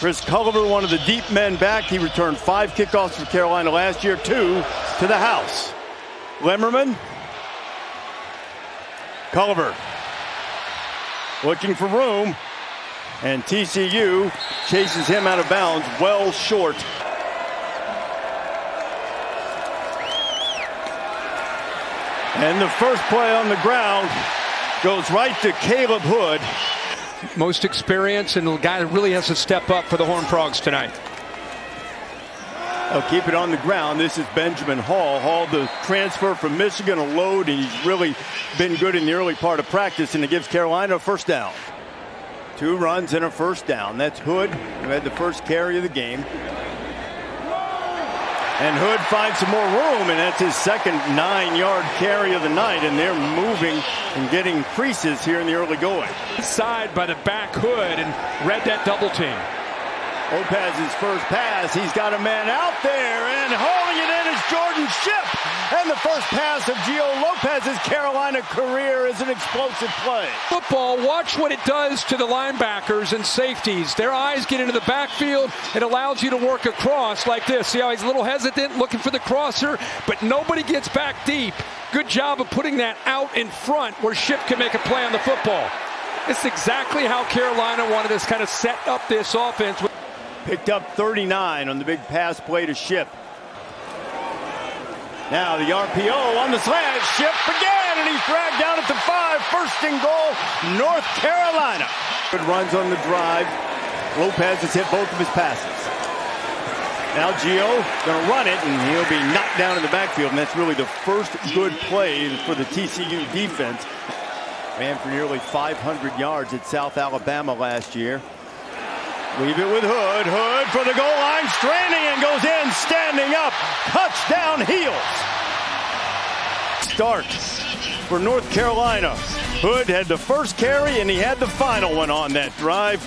Chris Culliver, one of the deep men back. He returned 5 kickoffs for Carolina last year, 2 to the house. Lemmerman. Culliver looking for room. And TCU chases him out of bounds, well short. And the first play on the ground goes right to Caleb Hood. Most experience and the guy that really has to step up for the Horned Frogs tonight. They'll keep it on the ground. This is Benjamin Hall. Hall, the transfer from Michigan, a load, and he's really been good in the early part of practice, and it gives Carolina a first down. 2 runs and a first down. That's Hood, who had the first carry of the game. And Hood finds some more room, and that's his second 9-yard carry of the night, and they're moving and getting creases here in the early going. Side by the back Hood and read that double team. Lopez's first pass, he's got a man out there, and hauling it in is Jordan Shipp. And the first pass of Gio Lopez's Carolina career is an explosive play. Football, watch what it does to the linebackers and safeties. Their eyes get into the backfield. It allows you to work across like this. See how he's a little hesitant, looking for the crosser, but nobody gets back deep. Good job of putting that out in front where Shipp can make a play on the football. It's exactly how Carolina wanted to kind of set up this offense. Picked up 39 on the big pass play to Shipp. Now the RPO on the slant. Shipp again, and he's dragged down at the 5. First and goal, North Carolina. Good runs on the drive. Lopez has hit both of his passes. Now Gio going to run it, and he'll be knocked down in the backfield, and that's really the first good play for the TCU defense. Ran for nearly 500 yards at South Alabama last year. Leave it with Hood. Hood for the goal line, straining and goes in, standing up. Touchdown Heels. Start for North Carolina. Hood had the first carry and he had the final one on that drive.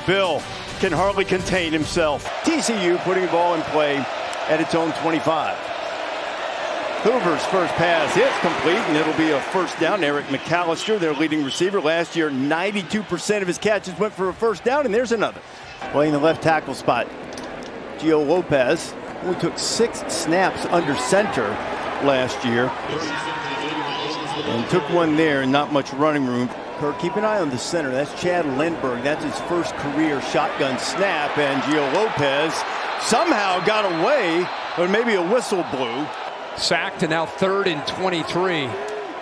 Bill can hardly contain himself. TCU putting the ball in play at its own 25. Hoover's first pass hits complete, and it'll be a first down. Eric McAllister, their leading receiver. Last year, 92% of his catches went for a first down, and there's another. Playing the left tackle spot, Gio Lopez only took 6 snaps under center last year. And took one there, and not much running room. Kirk, keep an eye on the center. That's Chad Lindbergh. That's his first career shotgun snap, and Gio Lopez somehow got away, but maybe a whistle blew. Sacked, and now 3rd and 23. I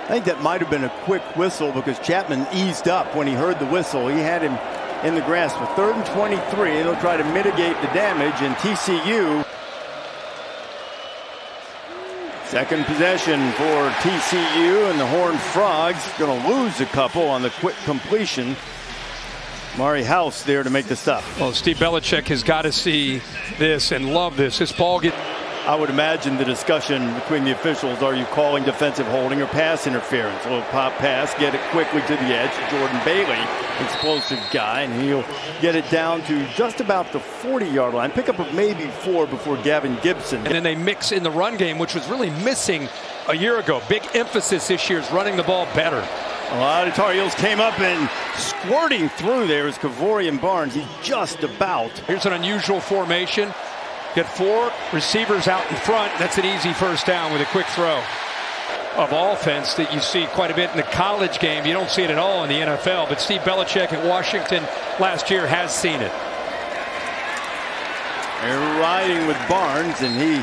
think that might have been a quick whistle because Chapman eased up when he heard the whistle. He had him in the grass for 3rd and 23, and they'll try to mitigate the damage. And TCU, second possession for TCU, and the Horned Frogs going to lose a couple on the quick completion. Mari House there to make the stop. Well, Steve Belichick has got to see this and love this. This ball gets... I would imagine the discussion between the officials, are you calling defensive holding or pass interference? A little pop pass, get it quickly to the edge. Jordan Bailey, explosive guy, and he'll get it down to just about the 40-yard line. Pickup of maybe 4 before Gavin Gibson. And then they mix in the run game, which was really missing a year ago. Big emphasis this year is running the ball better. A lot of Tar Heels came up and squirting through there is Kavorian Barnes. He's just about. Here's an unusual formation. Get 4 receivers out in front. That's an easy first down with a quick throw. Of offense that you see quite a bit in the college game. You don't see it at all in the NFL, but Steve Belichick at Washington last year has seen it. They're riding with Barnes, and he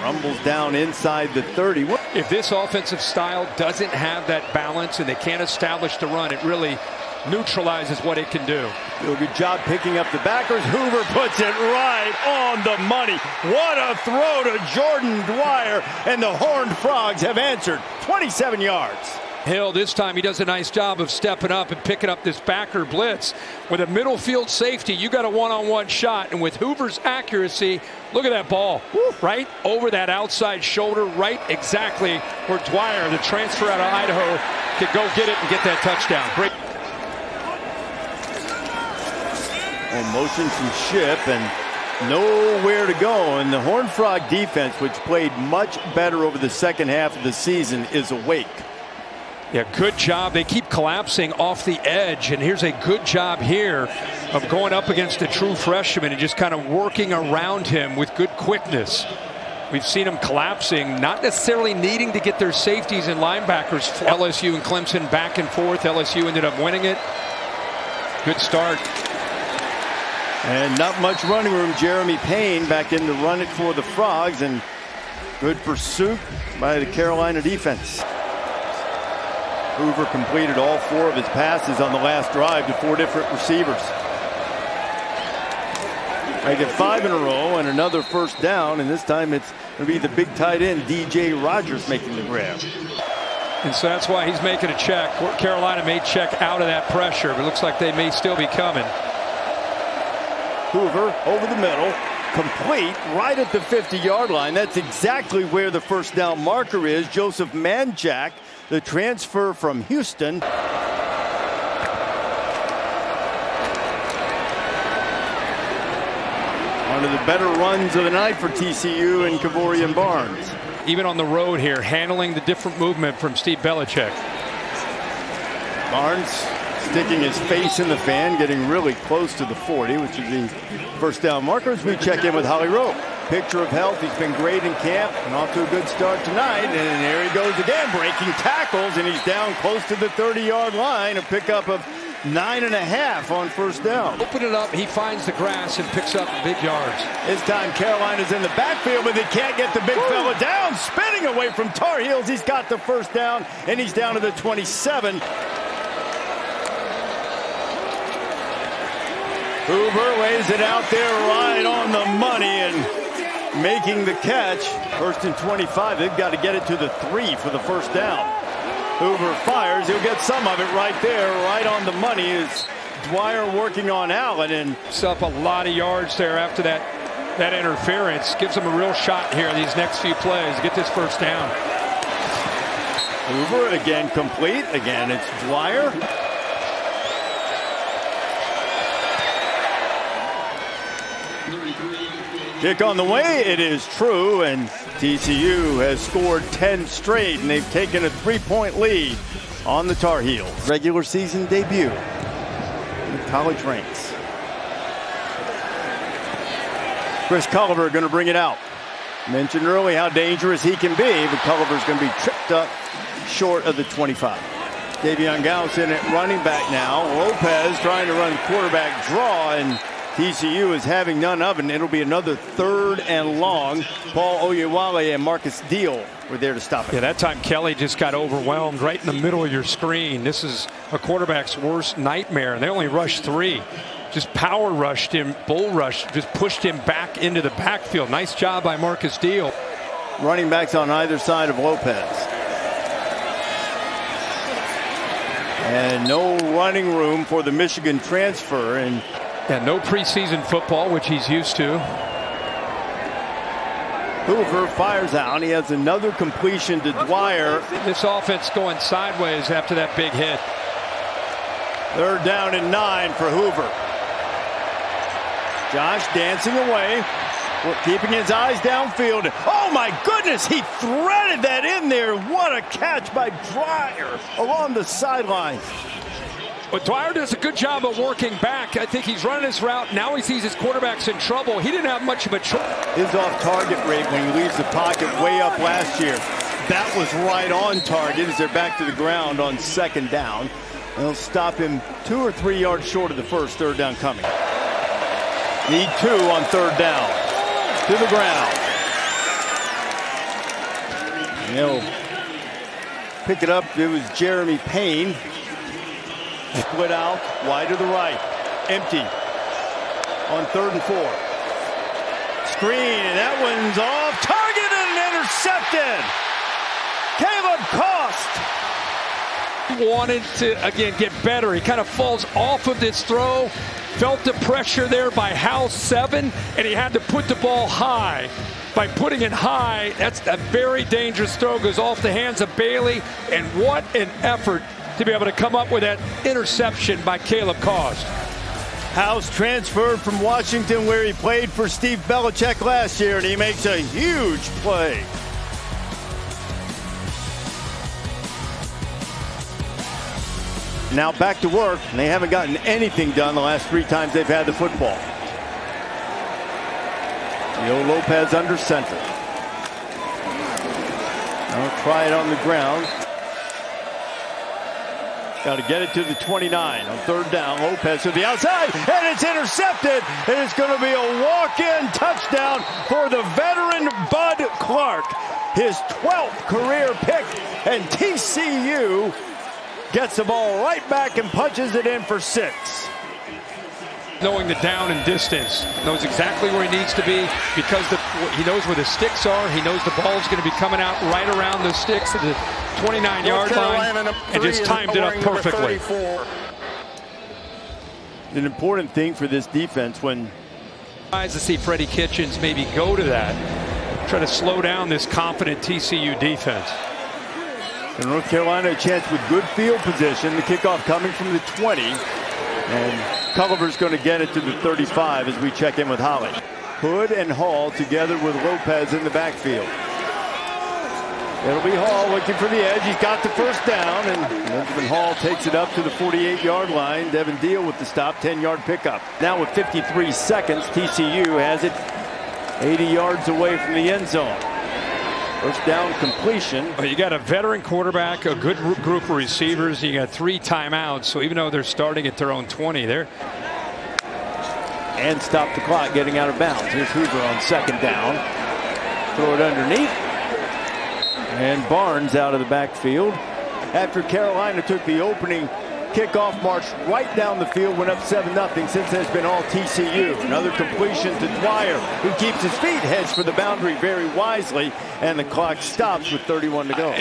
rumbles down inside the 30. If this offensive style doesn't have that balance and they can't establish the run, it really neutralizes what it can do. Do a good job picking up the backers. Hoover puts it right on the money. What a throw to Jordan Dwyer, and the Horned Frogs have answered. 27 yards. Hill, this time he does a nice job of stepping up and picking up this backer blitz. With a middle field safety, you got a one-on-one shot, and with Hoover's accuracy, look at that ball. Woo, right over that outside shoulder, right exactly where Dwyer, the transfer out of Idaho, could go get it and get that touchdown. Great. Motion from Shipp, and nowhere to go. And the Horned Frog defense, which played much better over the second half of the season, is awake. Yeah, good job. They keep collapsing off the edge, and here's a good job here of going up against a true freshman and just kind of working around him with good quickness. We've seen them collapsing, not necessarily needing to get their safeties and linebackers. LSU and Clemson back and forth. LSU ended up winning it. Good start. And not much running room. Jeremy Payne back in to run it for the Frogs, and good pursuit by the Carolina defense. Hoover completed all 4 of his passes on the last drive to 4 different receivers. Make it 5 in a row and another first down, and this time it's going to be the big tight end DJ Rogers making the grab. And so that's why he's making a check. Carolina may check out of that pressure, but it looks like they may still be coming. Hoover over the middle, complete right at the 50-yard line. That's exactly where the first down marker is. Joseph Manjack, the transfer from Houston. One of the better runs of the night for TCU and Kavorian Barnes. Even on the road here, handling the different movement from Steve Belichick. Barnes sticking his face in the fan, getting really close to the 40, which is the first down markers. We check in with Holly Rowe. Picture of health. He's been great in camp and off to a good start tonight. And there he goes again, breaking tackles, and he's down close to the 30-yard line. A pickup of 9.5 on first down. Open it up. He finds the grass and picks up big yards. This time Carolina's in the backfield, but they can't get the big fella down. Spinning away from Tar Heels. He's got the first down, and he's down to the 27. Hoover lays it out there right on the money and making the catch. First and 25. They've got to get it to the 3 for the first down. Hoover fires. He'll get some of it right there, right on the money. Is Dwyer working on Allen, and it's up a lot of yards there after that interference. Gives them a real shot here these next few plays to get this first down. Hoover again complete. Again, it's Dwyer. Kick on the way. It is true, and TCU has scored 10 straight, and they've taken a 3-point lead on the Tar Heels. Regular season debut in the college ranks. Chris Culliver going to bring it out. Mentioned early how dangerous he can be, but Culliver's going to be tripped up short of the 25. Davion Gauss in at running back now. Lopez trying to run quarterback draw, and TCU is having none of it, and it'll be another 3rd and long. Paul Oyewale and Marcus Deal were there to stop it. Yeah, that time Kelly just got overwhelmed right in the middle of your screen. This is a quarterback's worst nightmare, and they only rushed 3. Just power rushed him, bull rushed, just pushed him back into the backfield. Nice job by Marcus Deal. Running backs on either side of Lopez. And no running room for the Michigan transfer, and no preseason football, which he's used to. Hoover fires out. He has another completion to Dwyer. This offense going sideways after that big hit. 3rd down and 9 for Hoover. Josh dancing away, keeping his eyes downfield. Oh my goodness, he threaded that in there. What a catch by Dwyer along the sideline. But Dwyer does a good job of working back. I think he's running his route. Now he sees his quarterback's in trouble. He didn't have much of a choice. His off-target rate when he leaves the pocket way up last year. That was right on target as they're back to the ground on 2nd down. They'll stop him 2 or 3 yards short of the first. 3rd down coming. Need 2 on 3rd down. To the ground. And they'll pick it up. It was Jeremy Payne. Split out, wide to the right, empty on 3rd and 4. Screen, and that one's off target and intercepted. Caleb Cost. He wanted to, again, get better. He kind of falls off of this throw, felt the pressure there by House 7, and he had to put the ball high. By putting it high, that's a very dangerous throw. Goes off the hands of Bailey, and what an effort to be able to come up with that interception by Caleb Cost. House transferred from Washington, where he played for Steve Belichick last year, and he makes a huge play. now back to work, and they haven't gotten anything done the last 3 times they've had the football. Gio Lopez under center. Now try it on the ground. Got to get it to the 29 on 3rd down. Lopez to the outside, and it's intercepted. And it's going to be a walk-in touchdown for the veteran Bud Clark. His 12th career pick, and TCU gets the ball right back and punches it in for 6. Knowing the down and distance, knows exactly where he needs to be because he knows where the sticks are. He knows the ball's going to be coming out right around the sticks at the 29-yard line, and just timed it up perfectly. An important thing for this defense when to see Freddie Kitchens maybe go to that, try to slow down this confident TCU defense. And North Carolina a chance with good field position. The kickoff coming from the 20. And Culliver's going to get it to the 35 as we check in with Holly. Hood and Hall together with Lopez in the backfield. It'll be Hall looking for the edge. He's got the first down, and Benjamin Hall takes it up to the 48-yard line. Devin Deal with the stop, 10-yard pickup. Now with 53 seconds, TCU has it 80 yards away from the end zone. First down completion. Well, you got a veteran quarterback, a good group of receivers. You got 3 timeouts, so even though they're starting at their own 20, they're and stop the clock getting out of bounds. Here's Hoover on 2nd down. Throw it underneath. And Barnes out of the backfield. After Carolina took the opening kickoff, marched right down the field, went up 7-0. Since then, it's been all TCU. Another completion to Dwyer, who keeps his feet, heads for the boundary very wisely, and the clock stops with 31 to go.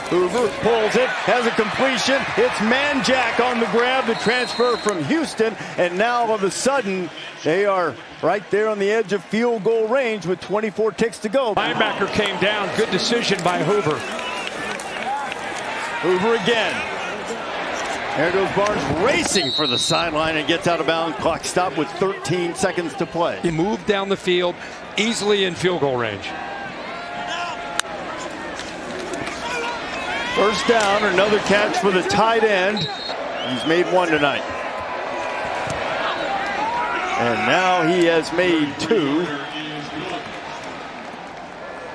Hoover pulls it, has a completion. It's Manjack on the grab, the transfer from Houston, and now all of a sudden they are right there on the edge of field goal range with 24 ticks to go. Linebacker came down. Good decision by Hoover. Hoover again. There goes Barnes racing for the sideline and gets out of bounds. Clock stopped with 13 seconds to play. He moved down the field, easily in field goal range. First down, another catch for the tight end. He's made 1 tonight. And now he has made 2.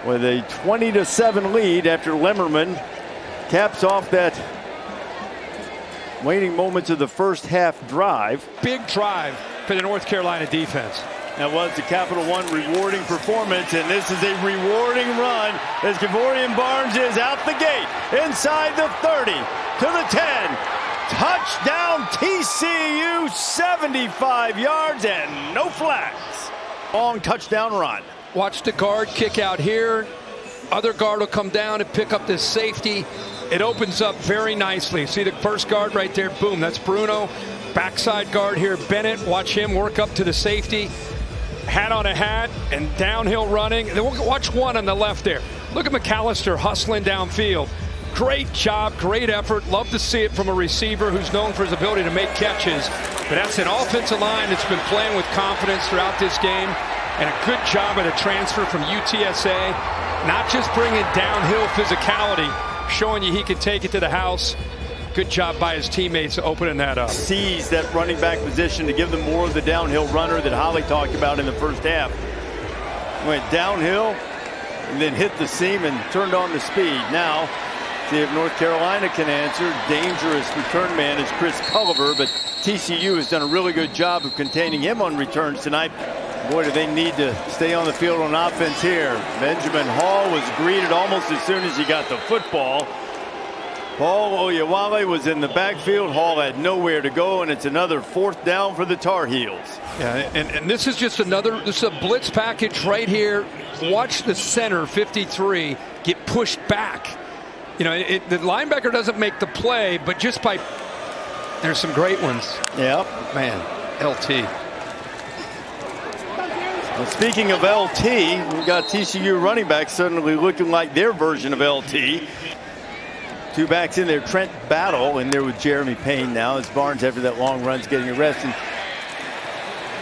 With a 20-7 lead after Lemmerman caps off that waning moments of the first half drive. Big drive for the North Carolina defense. That was the Capital One rewarding performance, and this is a rewarding run as Gavorian Barnes is out the gate, inside the 30, to the 10. Touchdown TCU, 75 yards and no flags. Long touchdown run. Watch the guard kick out here. Other guard will come down and pick up this safety. It opens up very nicely. See the first guard right there? Boom, that's Bruno. Backside guard here, Bennett. Watch him work up to the safety. Hat on a hat and downhill running. And then watch one on the left there. Look at McAllister hustling downfield. Great job, great effort. Love to see it from a receiver who's known for his ability to make catches. But that's an offensive line that's been playing with confidence throughout this game. And a good job of the transfer from UTSA. Not just bringing downhill physicality, showing you he can take it to the house. Good job by his teammates opening that up. Sees that running back position to give them more of the downhill runner that Holly talked about in the first half. Went downhill and then hit the seam and turned on the speed. Now, see if North Carolina can answer. Dangerous return man is Chris Culliver, but TCU has done a really good job of containing him on returns tonight. Boy, do they need to stay on the field on offense here. Benjamin Hall was greeted almost as soon as he got the football. Paul Oyewale was in the backfield. Hall had nowhere to go, and it's another 4th down for the Tar Heels. Yeah, and this is just this is a blitz package right here. Watch the center, 53, get pushed back. You know, the linebacker doesn't make the play, but just by there's some great ones. Yep. Man, LT. Well, speaking of LT, we got TCU running back suddenly looking like their version of LT. 2 backs in there, Trent Battle in there with Jeremy Payne now as Barnes after that long run's getting arrested.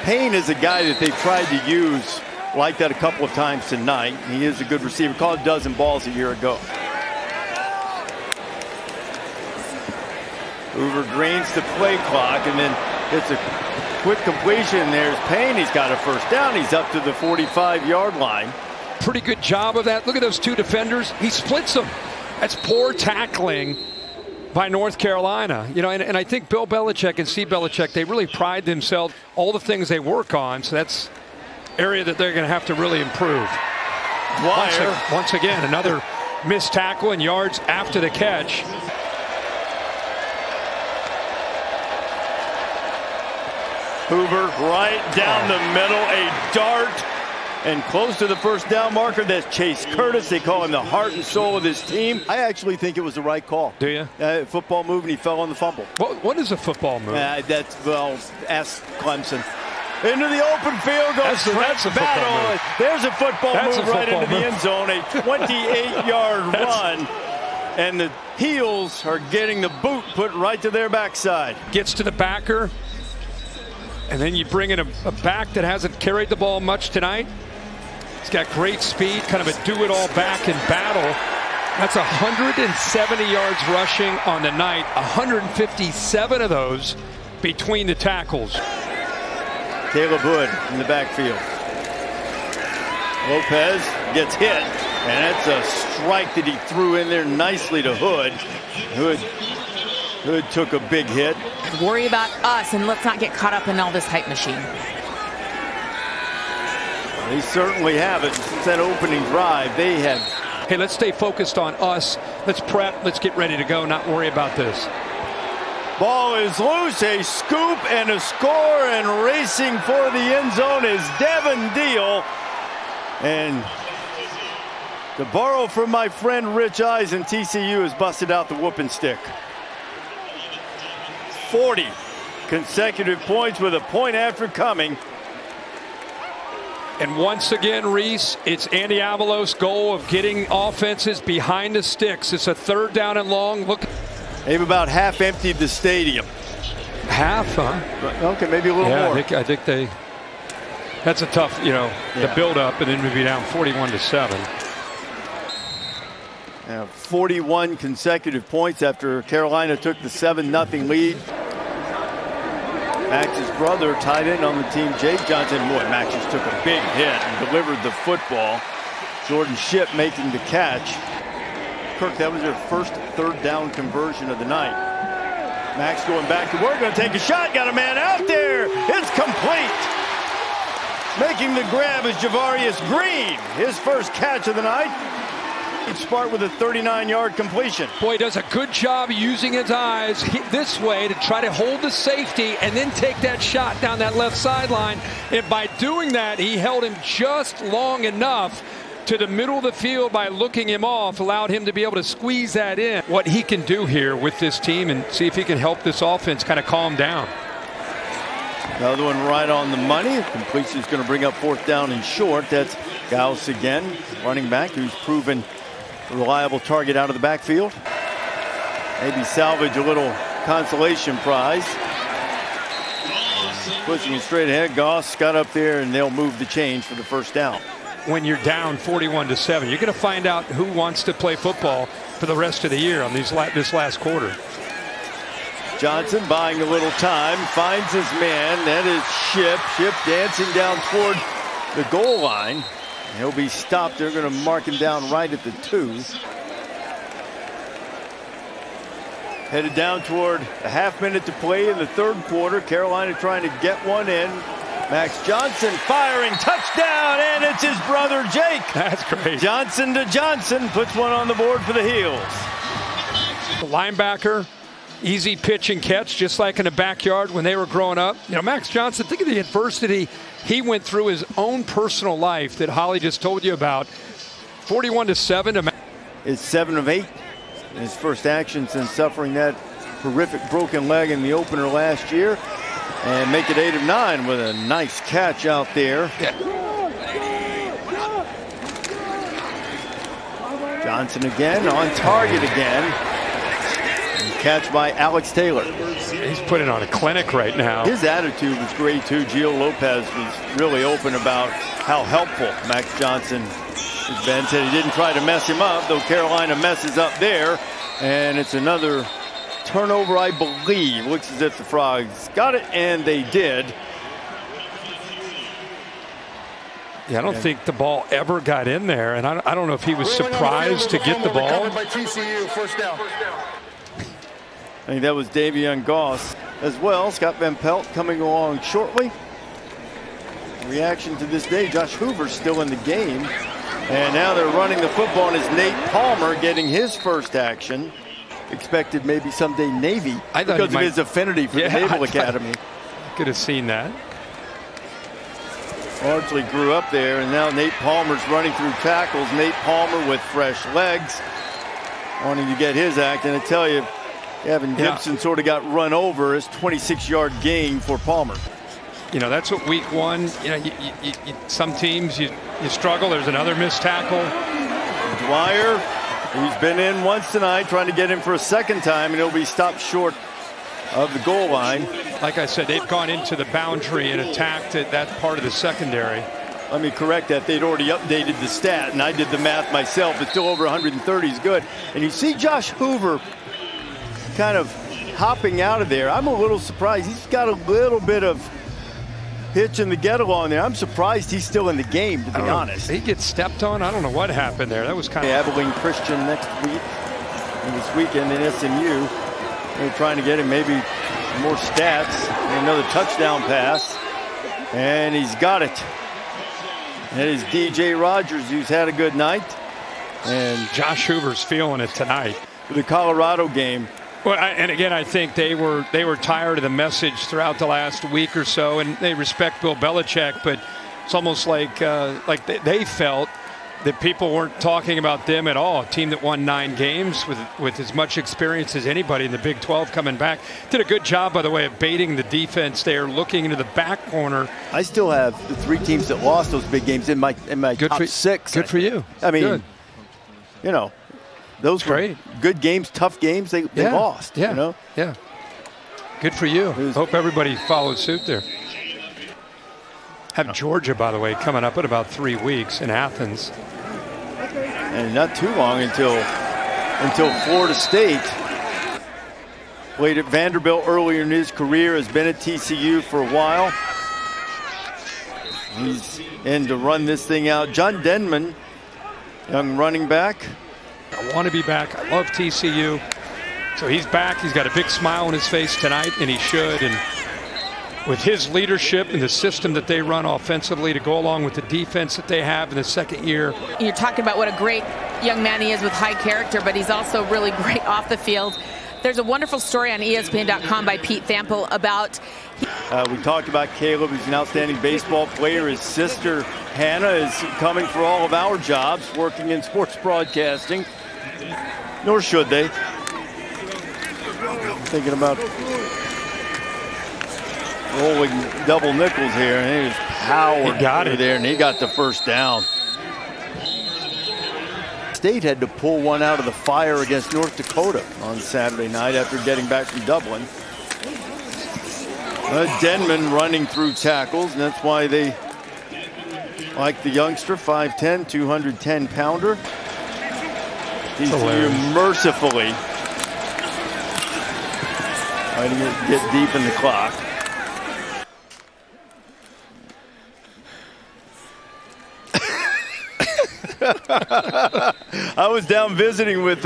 Payne is a guy that they've tried to use like that a couple of times tonight. He is a good receiver. Caught a dozen balls a year ago. Hoover drains the play clock and then gets a quick completion. There's Payne. He's got a first down. He's up to the 45-yard line. Pretty good job of that. Look at those two defenders. He splits them. That's poor tackling by North Carolina. You know, and I think Bill Belichick and Steve Belichick, they really pride themselves, all the things they work on. So that's area that they're going to have to really improve. Dwyer. Once again, another missed tackle and yards after the catch. Hoover right down the middle, a dart, and close to the first down marker. That's Chase Curtis. They call him the heart and soul of this team. I actually think it was the right call. Do you? Football move, and he fell on the fumble. What is a football move? Well, ask Clemson. Into the open field goes that's a battle. move. There's a football That's move a right football into the end zone. A 28-yard run. And the heels are getting the boot put right to their backside. Gets to the backer. And then you bring in a back that hasn't carried the ball much tonight. He's got great speed, kind of a do-it-all back in battle. That's 170 yards rushing on the night. 157 of those between the tackles. Caleb Hood in the backfield. Lopez gets hit, and that's a strike that he threw in there nicely to Hood. Hood took a big hit. Worry about us, and let's not get caught up in all this hype machine. They certainly have it. Since that opening drive, they have. Hey, let's stay focused on us. Let's prep. Let's get ready to go. Not worry about this. Ball is loose. A scoop and a score, and racing for the end zone is Devin Deal. And to borrow from my friend Rich Eisen, TCU has busted out the whooping stick. 40 consecutive points with a point after coming. And once again, Reese, it's Andy Avalos' goal of getting offenses behind the sticks. It's a third down and long. Look. They've about half emptied the stadium. Half, huh? Okay, maybe a little more. I think they. That's a tough, the build-up, and then maybe down 41-7. 41 consecutive points after Carolina took the 7-0 lead. Max's brother tied in on the team, Jake Johnson. Boy, Max just took a big hit and delivered the football. Jordan Shipp making the catch. Kirk, that was their first third down conversion of the night. Max going back to work, going to take a shot. Got a man out there. It's complete. Making the grab is Javarius Green. His first catch of the night. Smart with a 39-yard completion. Boy, he does a good job using his eyes this way to try to hold the safety and then take that shot down that left sideline. And by doing that, he held him just long enough to the middle of the field by looking him off, allowed him to be able to squeeze that in. What he can do here with this team and see if he can help this offense kind of calm down. Another one right on the money. Completion is going to bring up fourth down and short. That's Gauss again, running back, who's proven a reliable target out of the backfield. Maybe salvage a little consolation prize. Pushing it straight ahead. Goss got up there, and they'll move the chains for the first down. When you're down 41-7, you're going to find out who wants to play football for the rest of the year on this last quarter. Johnson buying a little time, finds his man. That is Shipp. Shipp dancing down toward the goal line. He'll be stopped. They're going to mark him down right at the 2. Headed down toward a half minute to play in the third quarter. Carolina trying to get one in. Max Johnson firing, touchdown, and it's his brother Jake. That's great. Johnson to Johnson puts one on the board for the Heels. The linebacker, easy pitch and catch, just like in the backyard when they were growing up. Max Johnson, think of the adversity he went through his own personal life that Holly just told you about. 41-7. It's 7 of 8. His first action since suffering that horrific broken leg in the opener last year. And make it 8 of 9 with a nice catch out there. Yeah. Johnson again, on target again. And catch by Alex Taylor. He's putting on a clinic right now. His attitude was great too. Gio Lopez was really open about how helpful Max Johnson has been. Said he didn't try to mess him up, though Carolina messes up there. And it's another turnover, I believe. Looks as if the Frogs got it, and they did. Yeah, I don't think the ball ever got in there, and I don't know if he was surprised to get the ball. By TCU, first down. I think that was Davion Goss as well. Scott Van Pelt coming along shortly. Reaction to this day, Josh Hoover's still in the game. And now they're running the football, and it's Nate Palmer getting his first action. Expected maybe someday Navy because of his affinity for the Naval Academy. Could have seen that. Largely grew up there, and now Nate Palmer's running through tackles. Nate Palmer with fresh legs, wanting to get his act. And I tell you, Evan Gibson sort of got run over. His 26-yard gain for Palmer. You know, that's what week one, you know, some teams you struggle. There's another missed tackle. Dwyer, who's been in once tonight, trying to get him for a second time, and he'll be stopped short of the goal line. Like I said, they've gone into the boundary and attacked that part of the secondary. Let me correct that. They'd already updated the stat, and I did the math myself. It's still over 130 is good. And you see Josh Hoover kind of hopping out of there. I'm a little surprised. He's got a little bit of hitch in the get-along there. I'm surprised he's still in the game, to be honest. He gets stepped on. I don't know what happened there. That was kind of... Abilene Christian next week, and this weekend in SMU. They're trying to get him maybe more stats. Another touchdown pass. And he's got it. That is DJ Rogers, who's had a good night. And Josh Hoover's feeling it tonight. The Colorado game. Well, and again, I think they were tired of the message throughout the last week or so, and they respect Bill Belichick, but it's almost like they felt that people weren't talking about them at all. A team that won 9 games with as much experience as anybody in the Big 12 coming back. Did a good job, by the way, of baiting the defense there, looking into the back corner. I still have the 3 teams that lost those big games in my top 6. Good for you. I mean, you know, those were good games, tough games. They lost. Yeah. You know? Yeah. Good for you. Hope everybody follows suit there. Have Georgia, by the way, coming up in about 3 weeks in Athens. And not too long until Florida State. Played at Vanderbilt earlier in his career, has been at TCU for a while. He's in to run this thing out. John Denman, young running back. I want to be back. I love TCU. So he's back. He's got a big smile on his face tonight, and he should. And with his leadership and the system that they run offensively to go along with the defense that they have in the second year. You're talking about what a great young man he is with high character, but he's also really great off the field. There's a wonderful story on ESPN.com by Pete Thample about... We talked about Caleb. He's an outstanding baseball player. His sister, Hannah, is coming for all of our jobs, working in sports broadcasting. Nor should they. Thinking about rolling double nickels here, and there's power there, and he got the first down. State had to pull one out of the fire against North Dakota on Saturday night after getting back from Dublin. Denman running through tackles, and that's why they like the youngster, 5'10", 210-pounder. TCU mercifully trying to get deep in the clock. I was down visiting with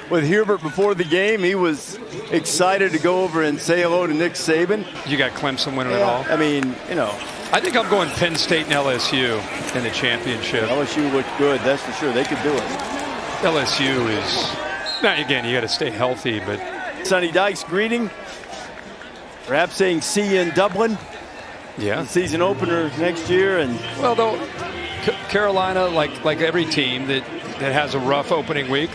Hubert before the game. He was excited to go over and say hello to Nick Saban. You got Clemson winning it all. I mean, you know. I think I'm going Penn State and LSU in the championship. LSU looked good, that's for sure. They could do it. LSU is, now again, you got to stay healthy, but. Sonny Dykes greeting. Perhaps saying see you in Dublin. Yeah. The season opener next year. And well, though, Carolina, like every team that has a rough opening week,